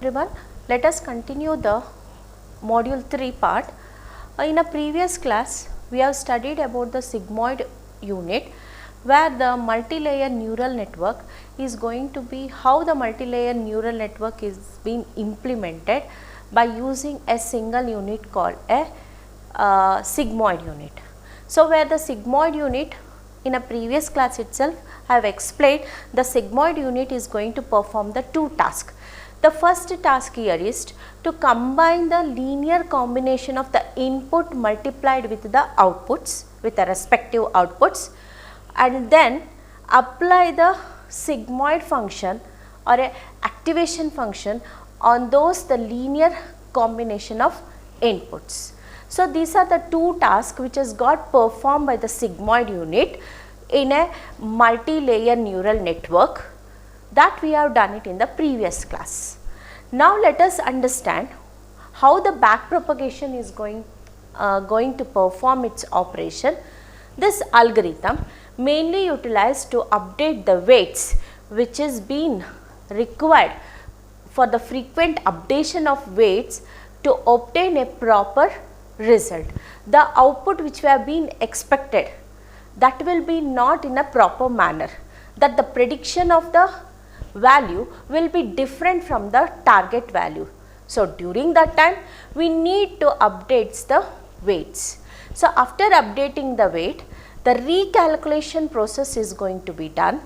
everyone, let us continue the module 3 part. In a previous class, we have studied about the sigmoid unit, where the multi-layer neural network is going to be how the multi-layer neural network is being implemented by using a single unit called a sigmoid unit. So, where the sigmoid unit, in a previous class itself I have explained, the sigmoid unit is going to perform the two tasks. The first task here is to combine the linear combination of the input multiplied with the outputs, with the respective outputs, and then apply the sigmoid function or a activation function on those the linear combination of inputs. So, these are the two tasks which has got performed by the sigmoid unit in a multi-layer neural network that we have done it in the previous class. Now, let us understand how the backpropagation is going to perform its operation. This algorithm mainly utilized to update the weights which is being required for the frequent updation of weights to obtain a proper result. The output which we have been expected, that will be not in a proper manner, that the prediction of the value will be different from the target value. So, during that time we need to update the weights. So, after updating the weight, the recalculation process is going to be done,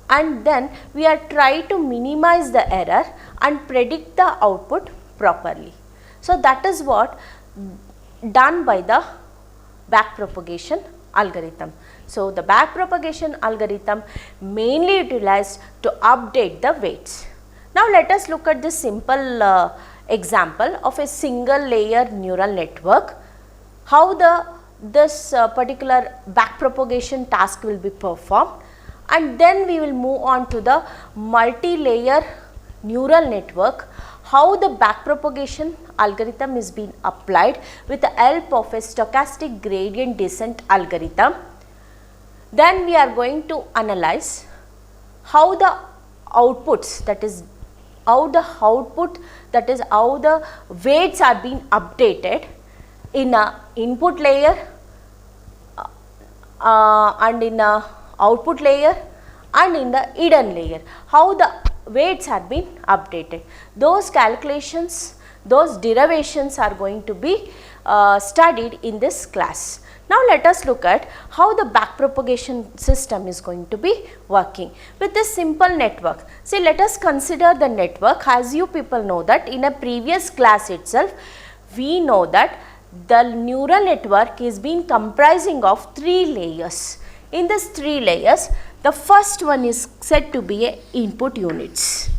and then we are trying to minimize the error and predict the output properly. So, that is what done by the backpropagation algorithm. So, the backpropagation algorithm mainly utilized to update the weights. Now, let us look at this simple example of a single layer neural network, how this particular backpropagation task will be performed, and then we will move on to the multi-layer neural network, how the backpropagation algorithm is being applied with the help of a stochastic gradient descent algorithm. Then we are going to analyze how the outputs, that is how the weights are being updated in a input layer and in a output layer and in the hidden layer, how the weights are being updated. Those calculations, those derivations are going to be studied in this class. Now, let us look at how the backpropagation system is going to be working with this simple network. See, let us consider the network. As you people know that in a previous class itself, we know that the neural network is being comprising of 3 layers. In these 3 layers, the first one is said to be a input units.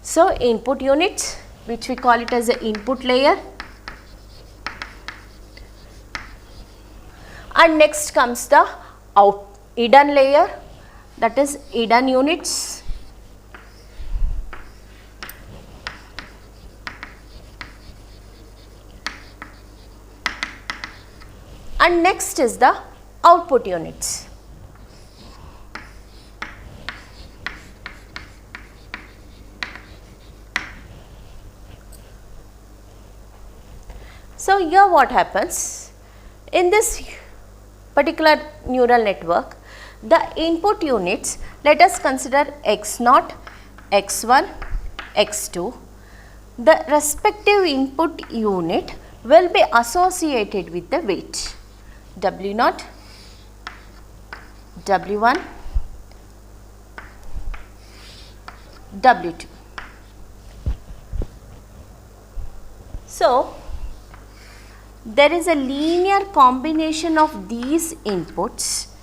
So, input units, which we call it as the input layer, and next comes the hidden layer, that is hidden units, and next is the output units. So, here what happens in this particular neural network, the input units, let us consider x0, x1, x2. The respective input unit will be associated with the weight w0, w1, w2. So, there is a linear combination of these inputs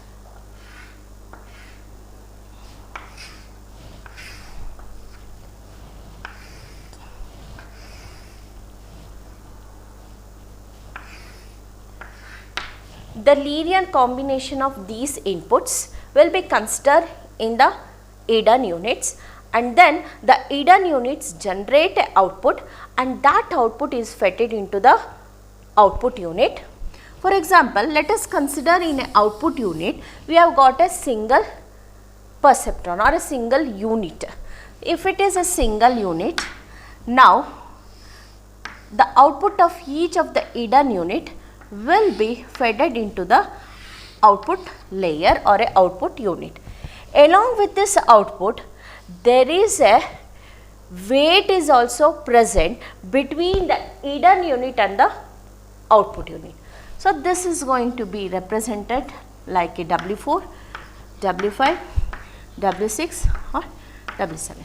will be considered in the hidden units, and then the hidden units generate an output, and that output is fed into the output unit. For example, let us consider in an output unit we have got a single perceptron or a single unit. If it is a single unit, Now the output of each of the hidden unit will be fed into the output layer or a output unit. Along with this output, there is a weight is also present between the hidden unit and the output unit. So this is going to be represented like a W4, W5, W6 or W7.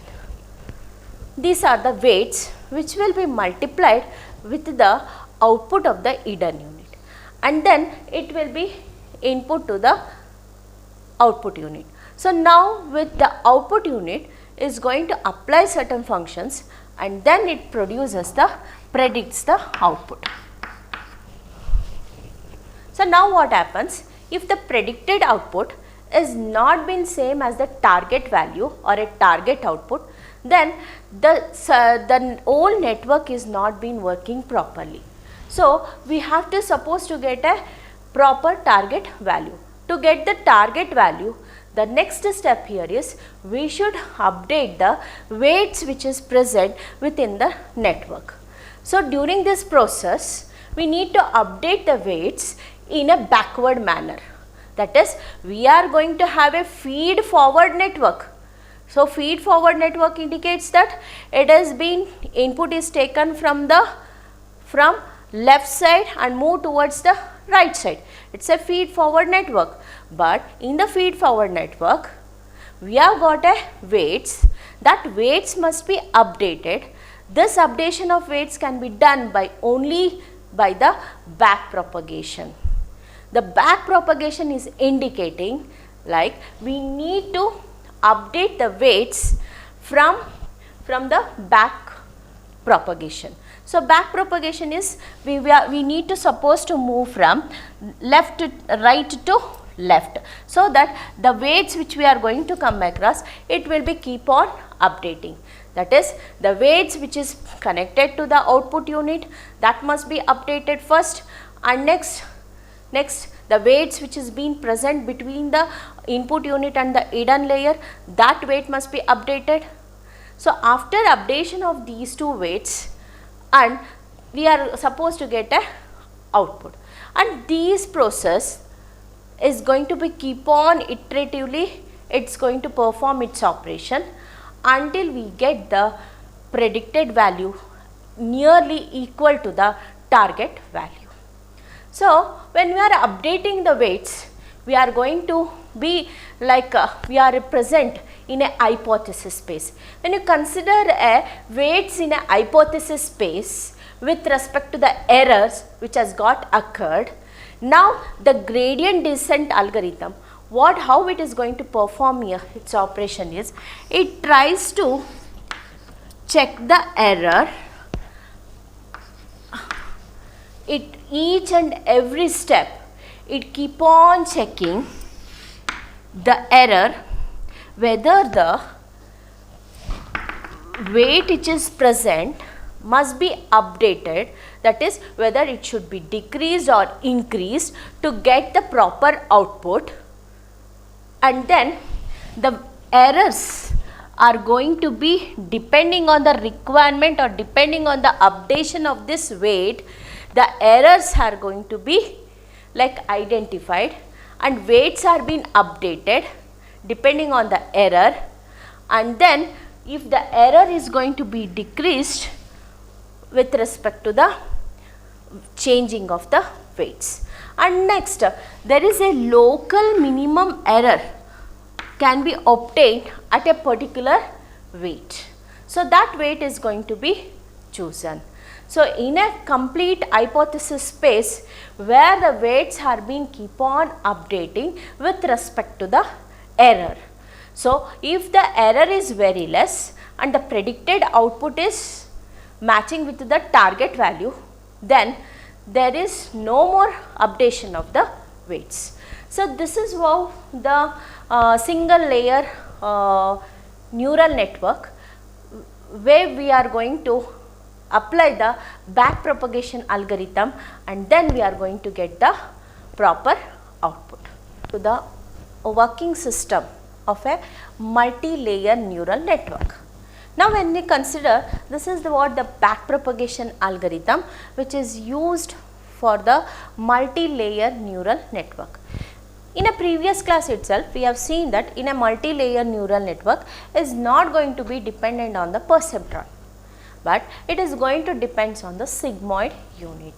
These are the weights which will be multiplied with the output of the hidden unit, and then it will be input to the output unit. So now with the output unit is going to apply certain functions, and then it predicts the output. So now what happens, if the predicted output is not been same as the target value or a target output, then the whole network is not been working properly. So we have to suppose to get a proper target value. To get the target value, the next step here is we should update the weights which is present within the network. So during this process, we need to update the weights in a backward manner. That is, we are going to have a feed forward network. So feed forward network indicates that it has been, input is taken from left side and move towards the right side. It's a feed forward network. But in the feed forward network, we have got a weights. That weights must be updated. This updation of weights can be done only by the back propagation. The back propagation is indicating like we need to update the weights from the back propagation. So back propagation is we need to suppose to move from left to right to left, so that the weights which we are going to come across, it will be keep on updating. That is, the weights which is connected to the output unit, that must be updated first, and next the weights which is being present between the input unit and the hidden layer, that weight must be updated. So after updation of these two weights, and we are supposed to get a output, and this process is going to be keep on iteratively, it's going to perform its operation until we get the predicted value nearly equal to the target value. So when we are updating the weights, we are going to be like we are present in a hypothesis space. When you consider a weights in a hypothesis space with respect to the errors which has got occurred, now the gradient descent algorithm, how it is going to perform here, its operation is, it tries to check the error. Each and every step, it keep on checking the error, whether the weight which is present must be updated, that is whether it should be decreased or increased to get the proper output, and then the errors are going to be depending on the requirement or depending on the updation of this weight. The errors are going to be like identified, and weights are being updated depending on the error, and then if the error is going to be decreased with respect to the changing of the weights. And next, there is a local minimum error can be obtained at a particular weight. So that weight is going to be chosen. So in a complete hypothesis space where the weights are being keep on updating with respect to the error. So if the error is very less and the predicted output is matching with the target value, then there is no more updation of the weights. So this is how the single layer neural network, where we are going to apply the back propagation algorithm, and then we are going to get the proper output. To the working system of a multi-layer neural network. Now when we consider, this is what the backpropagation algorithm which is used for the multi-layer neural network. In a previous class itself, we have seen that in a multi-layer neural network is not going to be dependent on the perceptron, but it is going to depend on the sigmoid unit,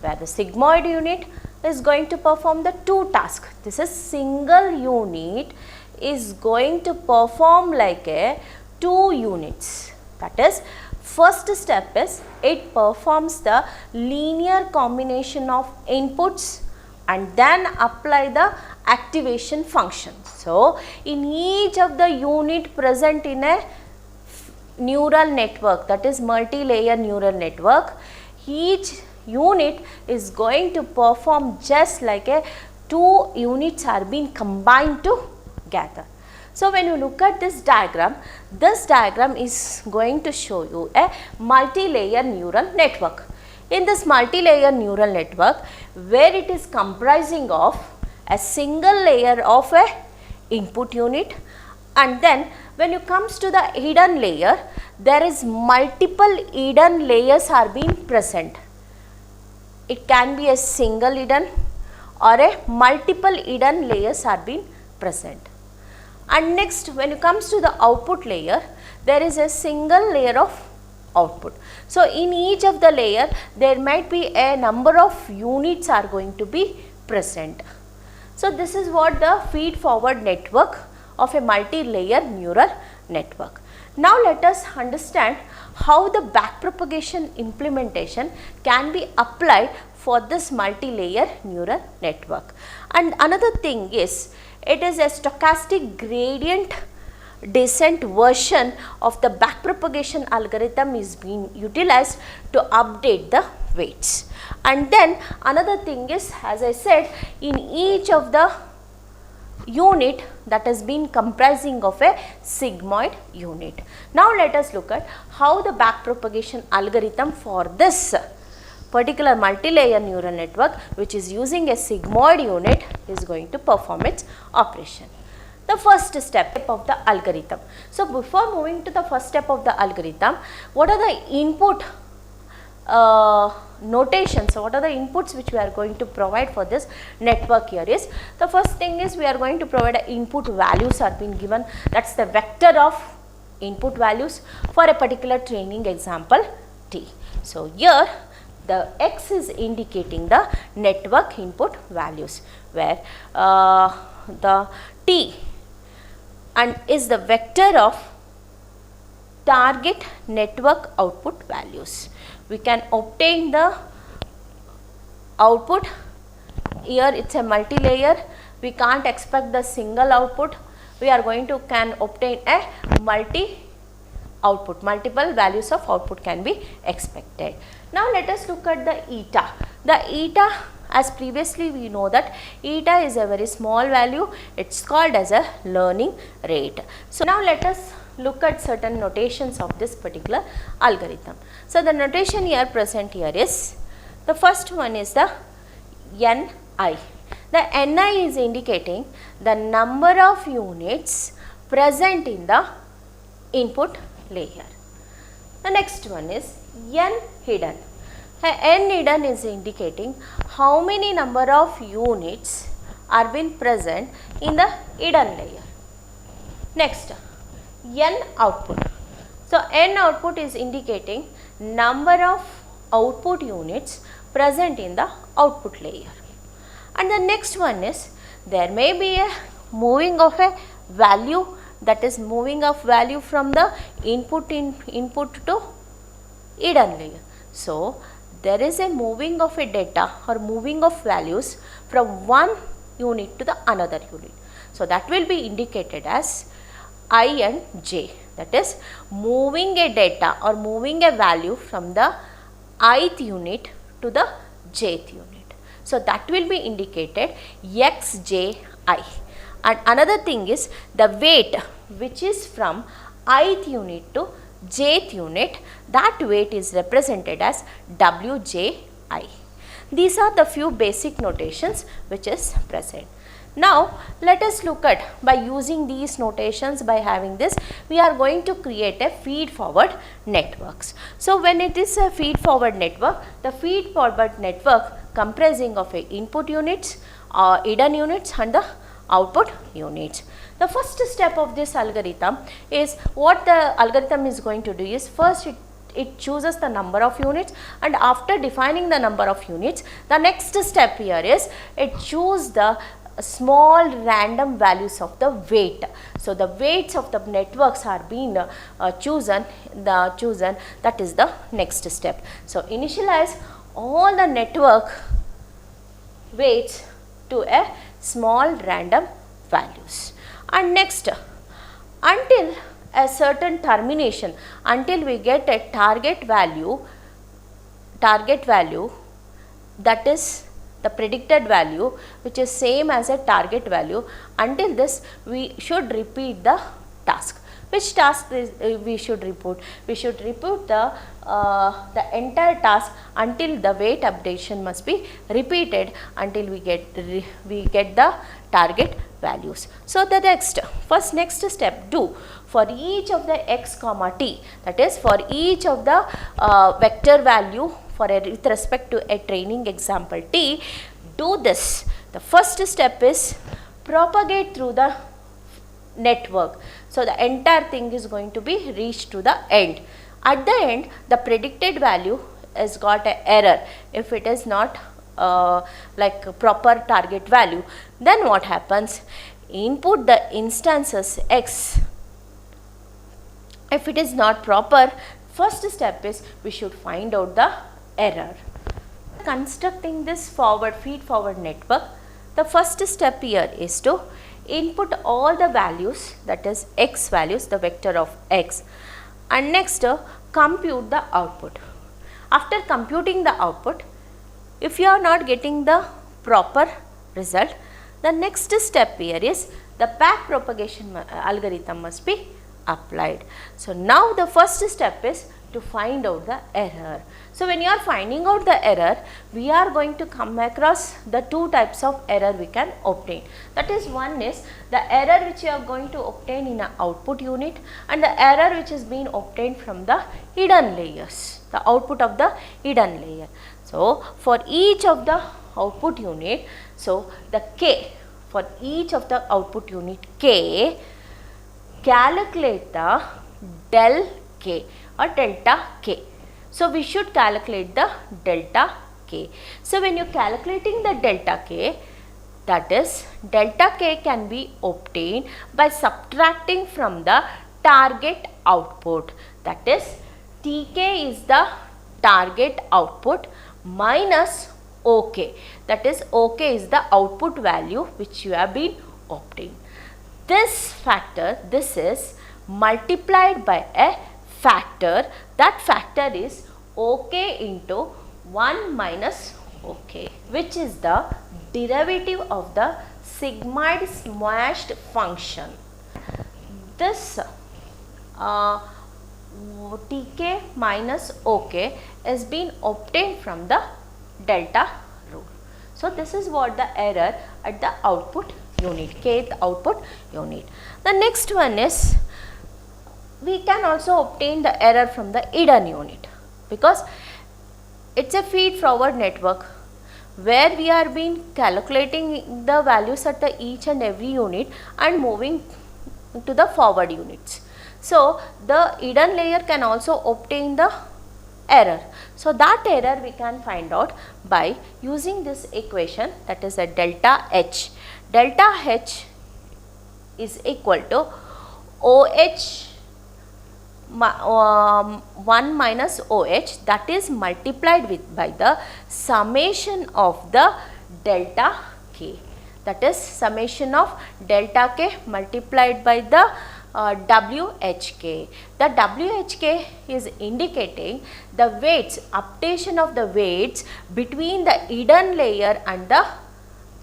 where the sigmoid unit is going to perform the two tasks. This is single unit is going to perform like a two units. That is, first step is it performs the linear combination of inputs and then apply the activation function. So, in each of the unit present in a neural network, that is multi-layer neural network, each unit is going to perform just like a two units are being combined together. So, when you look at this diagram is going to show you a multi-layer neural network. In this multi-layer neural network, where it is comprising of a single layer of a input unit, and then when it comes to the hidden layer, there is multiple hidden layers are being present. It can be a single hidden or a multiple hidden layers are being present. And next, when it comes to the output layer, there is a single layer of output. So, in each of the layer, there might be a number of units are going to be present. So, this is what the feed forward network of a multi-layer neural network. Now, let us understand how the backpropagation implementation can be applied for this multi-layer neural network. And another thing is, it is a stochastic gradient descent version of the backpropagation algorithm is being utilized to update the weights. And then another thing is, as I said, in each of the unit that has been comprising of a sigmoid unit. Now let us look at how the backpropagation algorithm for this particular multi-layer neural network, which is using a sigmoid unit, is going to perform its operation. The first step of the algorithm. So, before moving to the first step of the algorithm, what are the input notations, so what are the inputs which we are going to provide for this network here is, the first thing is we are going to provide a input values are being given, that is the vector of input values for a particular training example T. So, here the X is indicating the network input values, where the T and is the vector of target network output values. We can obtain the output, here it is a multi-layer, we can't expect the single output, we are going to can obtain a multiple values of output can be expected. Now let us look at the eta. The eta, as previously we know that eta is a very small value, it is called as a learning rate. So now let us look at certain notations of this particular algorithm. So the notation here present here is, the first one is the Ni. The Ni is indicating the number of units present in the input layer. The next one is N hidden. N hidden is indicating how many number of units are being present in the hidden layer. Next, N output. So, N output is indicating number of output units present in the output layer. And the next one is, there may be a moving of a value, that is moving of value from the input to hidden layer. So, there is a moving of a data or moving of values from one unit to the another unit. So, that will be indicated as I and j, that is moving a data or moving a value from the ith unit to the jth unit. So, that will be indicated xji. And another thing is the weight which is from ith unit to jth unit, that weight is represented as wji. These are the few basic notations which is present. Now let us look at, by using these notations, by having this, we are going to create a feed forward networks. So when it is a feed forward network, the feed forward network comprising of a input units, hidden units and the output units. The first step of this algorithm is, what the algorithm is going to do is, first it chooses the number of units, and after defining the number of units, the next step here is it choose the small random values of the weight. So the weights of the networks are being chosen, that is the next step. So initialize all the network weights to a small random values, and next, until a certain termination, until we get a target value, that is the predicted value which is same as a target value, until this we should repeat the task. Which task is, we should repeat? We should repeat the entire task until the weight updation must be repeated until we get the target values. So the next step, do for each of the x comma t, that is for each of the vector value with respect to a training example t, do this. The first step is propagate through the network. So the entire thing is going to be reached to the end. At the end, the predicted value has got an error if it is not like proper target value. Then what happens? Input the instances x. If it is not proper, first step is we should find out the error. Constructing this feed forward network, the first step here is to input all the values, that is x values, the vector of x, and next compute the output. After computing the output, if you are not getting the proper result, the next step here is the back propagation algorithm must be applied. So now the first step is to find out the error. So when you are finding out the error, we are going to come across the two types of error we can obtain. That is, one is the error which you are going to obtain in an output unit, and the error which is being obtained from the hidden layers, the output of the hidden layer. So for each of the output unit, so the k, for each of the output unit k, calculate the del k or delta k. So we should calculate the delta k. So when you are calculating the delta k, that is delta k can be obtained by subtracting from the target output, that is tk is the target output minus ok, that is ok is the output value which you have been obtained. This factor, this is multiplied by a factor, that factor is ok into 1 minus ok, which is the derivative of the sigmoid smashed function. This tk minus ok is being obtained from the delta rule. So this is what the error at the output unit, kth output unit. The next one is, we can also obtain the error from the hidden unit, because it's a feed forward network where we are been calculating the values at the each and every unit and moving to the forward units. So the hidden layer can also obtain the error. So that error we can find out by using this equation, that is a delta h. Delta h is equal to OH 1 minus OH, that is multiplied with by the summation of the delta k, that is summation of delta k multiplied by the WHK. The WHK is indicating the weights, updation of the weights between the hidden layer and the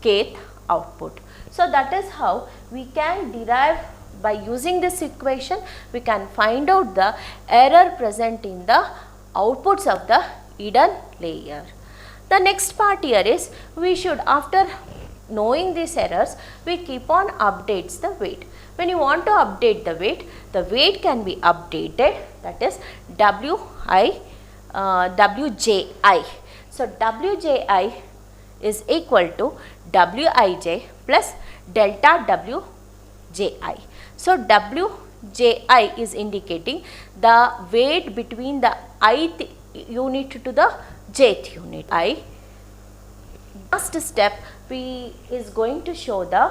kth output. So that is how we can derive, by using this equation we can find out the error present in the outputs of the hidden layer. The next part here is, we should, after knowing these errors, we keep on updates the weight. When you want to update the weight can be updated, that is WJI. So WJI is equal to Wij plus delta WJI. So WJI is indicating the weight between the ith unit to the jth unit. Last step is going to show the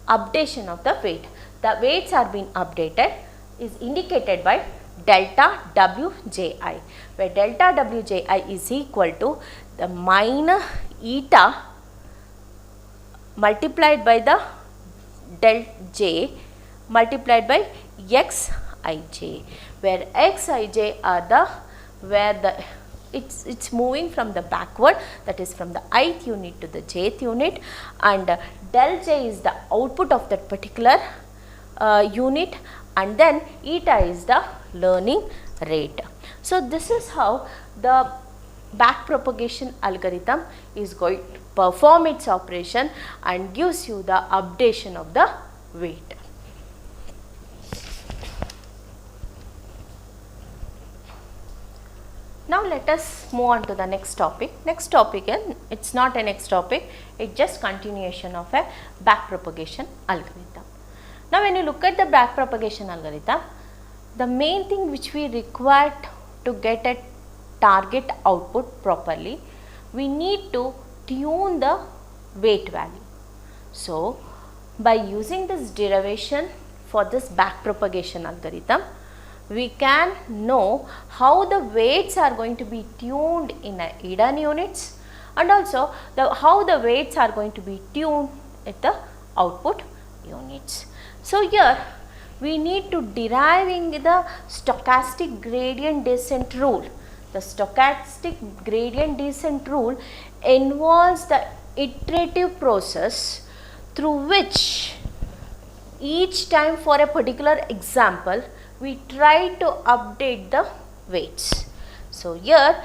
updation of the weight. The weights are being updated is indicated by delta WJI, where delta WJI is equal to the minus eta multiplied by the del J multiplied by Xij, where Xij are the where the it's moving from the backward, that is from the ith unit to the jth unit, and del J is the output of that particular unit, and then eta is the learning rate. So this is how the back propagation algorithm is going to perform its operation and gives you the updation of the weight. Now let us move on to the next topic. Next topic, and it's not a next topic, it's just continuation of a back propagation algorithm. Now when you look at the back propagation algorithm, the main thing which we require to get a target output properly, we need to tune the weight value. So by using this derivation for this back propagation algorithm, we can know how the weights are going to be tuned in Eden units, and also how the weights are going to be tuned at the output units. So here we need to deriving the stochastic gradient descent rule. The stochastic gradient descent rule involves the iterative process through which each time for a particular example we try to update the weights. So here,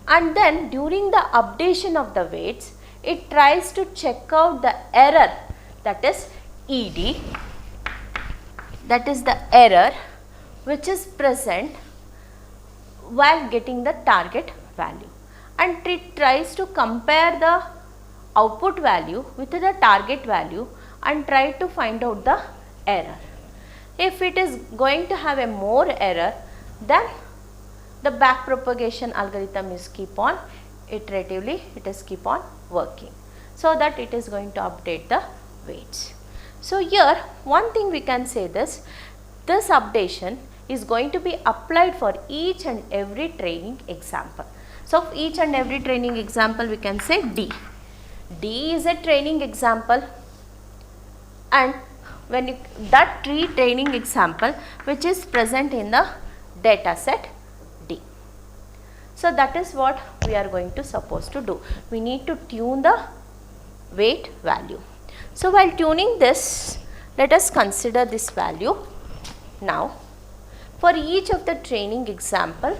and then during the updation of the weights, it tries to check out the error, that is ED, that is the error which is present while getting the target value, and it tries to compare the output value with the target value and try to find out the error. If it is going to have a more error, then the back propagation algorithm is keep on iteratively, it is keep on working, so that it is going to update the weights. So here one thing we can say, this updation is going to be applied for each and every training example. So each and every training example we can say D. D is a training example, and when that training example which is present in the data set D. So that is what we are going to suppose to do. We need to tune the weight value. So while tuning this, let us consider this value. Now for each of the training example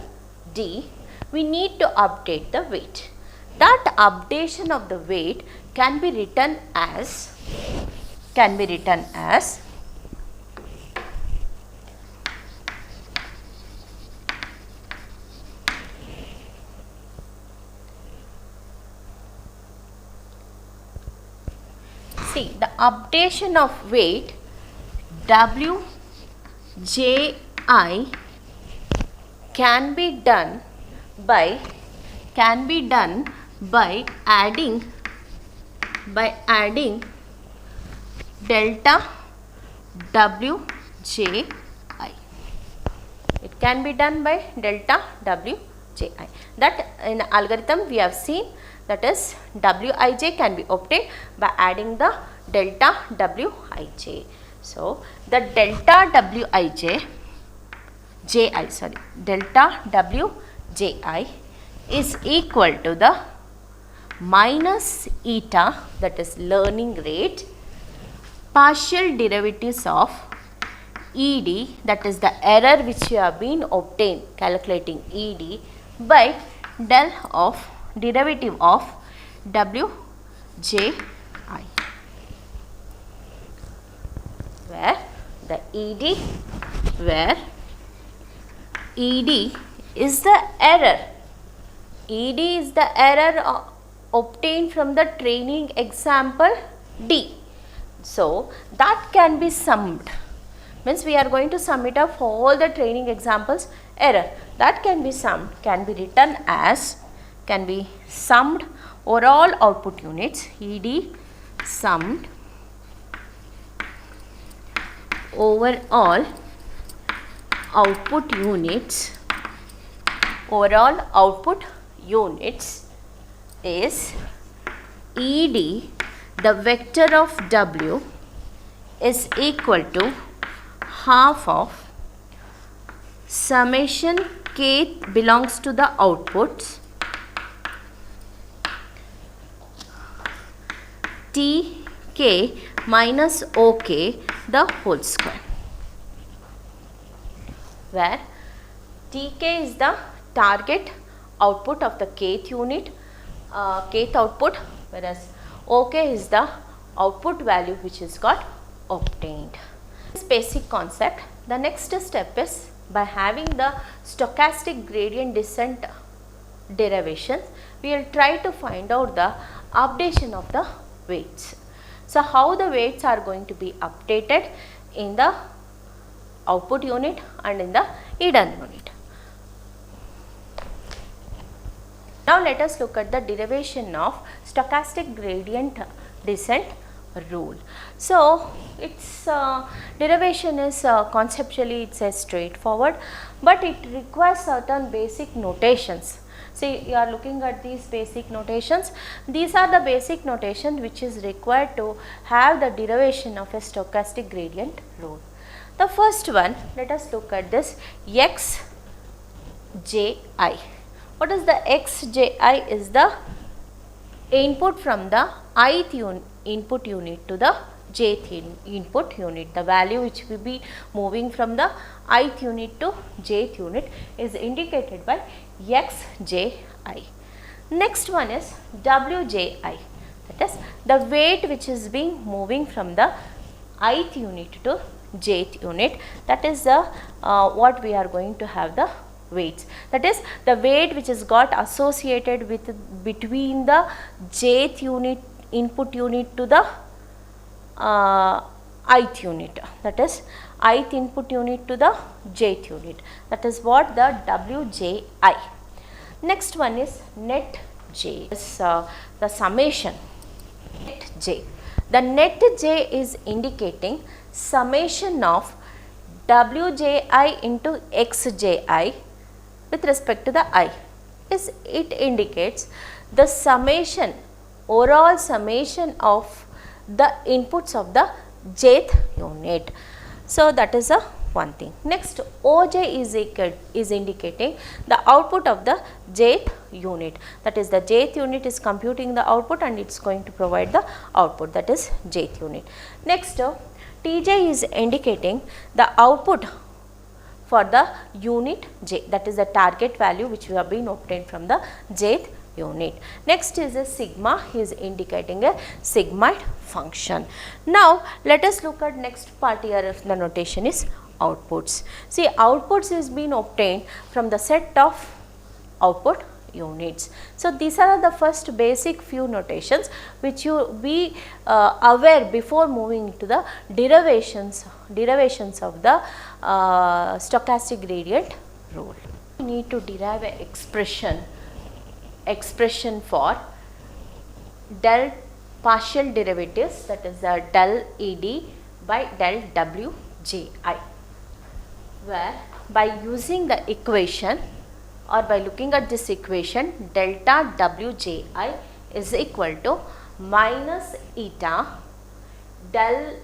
D, we need to update the weight. That updation of the weight can be written as see the updation of weight WJI can be done by adding delta WJI. It can be done by delta WJI. That in algorithm we have seen, that is Wij can be obtained by adding the delta Wij. So the delta delta Wji is equal to the minus eta, that is learning rate, partial derivatives of ED, that is the error which you have been obtained calculating ED, by del of derivative of Wji. where the ED, where ED is the error. ED is the error obtained from the training example D. So, that can be summed. Means we are going to sum it up for all the training examples error. That can be summed, can be written as, can be summed overall output units, ED summed overall output units, overall output units is ED, the vector of W is equal to half of summation k belongs to the outputs Tk minus Ok the whole square, where Tk is the target output of the kth unit, kth output, whereas OK is the output value which is got obtained. This basic concept. The next step is by having the stochastic gradient descent derivations, we will try to find out the updation of the weights. So, how the weights are going to be updated in the output unit and in the hidden unit. Now, let us look at the derivation of stochastic gradient descent rule. So, its derivation is conceptually it is straightforward, but it requires certain basic notations. See, you are looking at these basic notations. These are the basic notation which is required to have the derivation of a stochastic gradient rule. The first one, let us look at this xji. What is the xji? Is the input from the ith input unit to the jth input unit. The value which will be moving from the ith unit to jth unit is indicated by xji. Next one is wji, that is the weight which is being moving from the ith unit to jth unit, that is the what we are going to have the weights, that is the weight which is got associated with between the jth unit input unit to the ith unit, that is ith input unit to the jth unit, that is what the wji. Next one is net j, is the summation net j. The net j is indicating summation of wji into xji with respect to the I. Is it indicates the summation, overall summation of the inputs of the jth unit. So, that is a one thing. Next, Oj is indicating the output of the jth unit, that is the jth unit is computing the output and it is going to provide the output, that is jth unit. Next, Tj is indicating the output for the unit j, that is the target value which we have been obtained from the jth unit. Next is a sigma, he is indicating a sigmoid function. Now, let us look at next part here of the notation is outputs. See, outputs is being obtained from the set of output units. So, these are the first basic few notations which you be aware before moving to the derivations of the stochastic gradient rule. We need to derive an expression for del partial derivatives, that is the del ed by del wji, where by using the equation or by looking at this equation, delta wji is equal to minus eta del,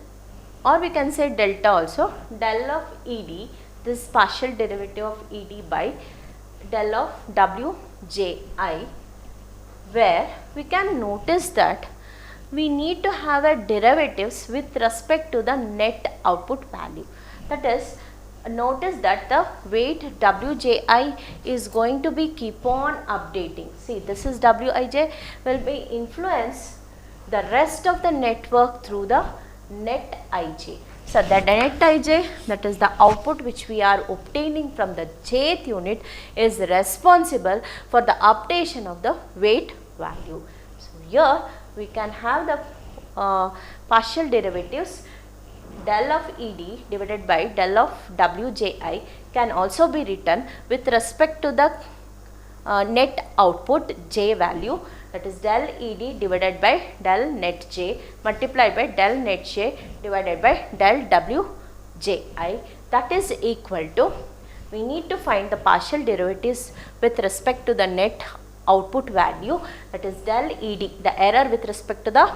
or we can say delta also, del of ed, this partial derivative of ed by del of wji, where we can notice that we need to have a derivatives with respect to the net output value. That is, notice that the weight wji is going to be keep on updating. See, this is wij will be influence the rest of the network through the net ij. So the net ij, that is the output which we are obtaining from the jth unit, is responsible for the updation of the weight value. So here we can have the partial derivatives. Del of Ed divided by del of Wji can also be written with respect to the net output j value, that is del Ed divided by del net j multiplied by del net j divided by del Wji, that is equal to, we need to find the partial derivatives with respect to the net output value, that is del Ed, the error with respect to the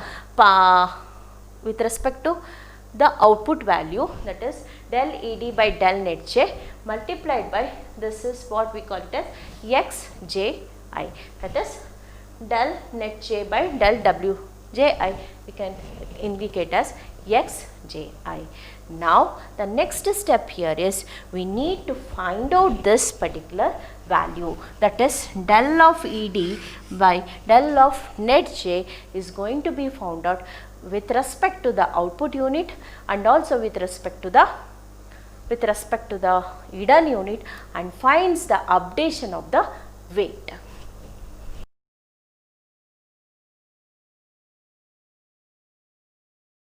output value, that is del Ed by del net j multiplied by, this is what we call it as xji, that is del net j by del Wji, we can indicate as xji. Now the next step here is we need to find out this particular value, that is del of Ed by del of net j is going to be found out with respect to the output unit and also with respect to the hidden unit, and finds the updation of the weight.